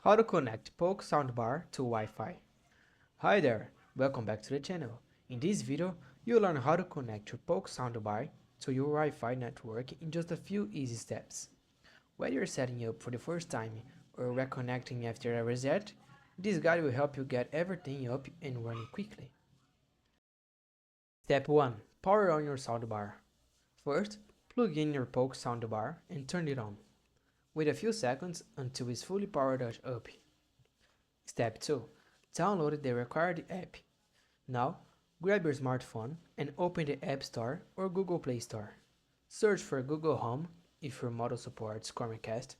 How to connect Polk Soundbar to Wi-Fi. Hi there, welcome back to the channel. In this video, you'll learn how to connect your Polk Soundbar to your Wi-Fi network in just a few easy steps. Whether you're setting up for the first time or reconnecting after a reset, this guide will help you get everything up and running quickly. Step 1. Power on your soundbar. First, plug in your Polk soundbar and turn it on. Wait a few seconds until it's fully powered up. Step 2. Download the required app. Now, grab your smartphone and open the App Store or Google Play Store. Search for Google Home if your model supports Chromecast,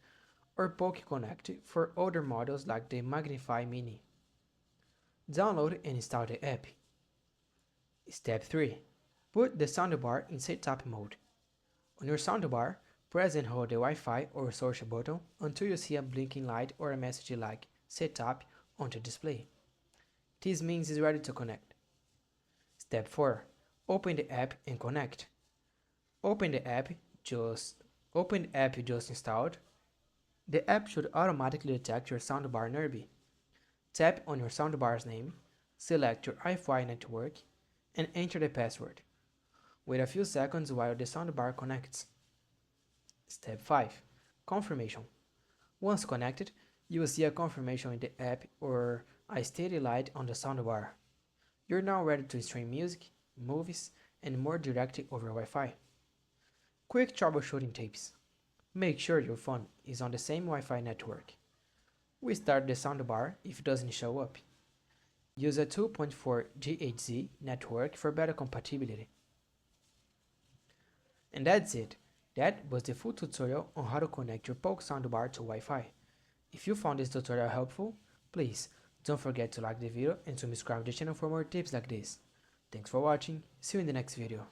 or Polk Connect for older models like the Magnify Mini. Download and install the app. Step 3. Put the soundbar in setup mode. On your soundbar, press and hold the Wi-Fi or social button until you see a blinking light or a message like Setup on the display. This means it's ready to connect. Step 4. Open the app and connect. Open the app you just installed. The app should automatically detect your soundbar nearby. Tap on your soundbar's name, select your Wi-Fi network, and enter the password. Wait a few seconds while the soundbar connects. Step 5. Confirmation. Once connected, you will see a confirmation in the app or a steady light on the soundbar. You're now ready to stream music, movies, and more directly over Wi-Fi. Quick troubleshooting tips. Make sure your phone is on the same Wi-Fi network. Restart the soundbar if it doesn't show up. Use a 2.4 GHz network for better compatibility. And that's it. That was the full tutorial on how to connect your Polk soundbar to Wi-Fi. If you found this tutorial helpful, please don't forget to like the video and subscribe to the channel for more tips like this. Thanks for watching, see you in the next video.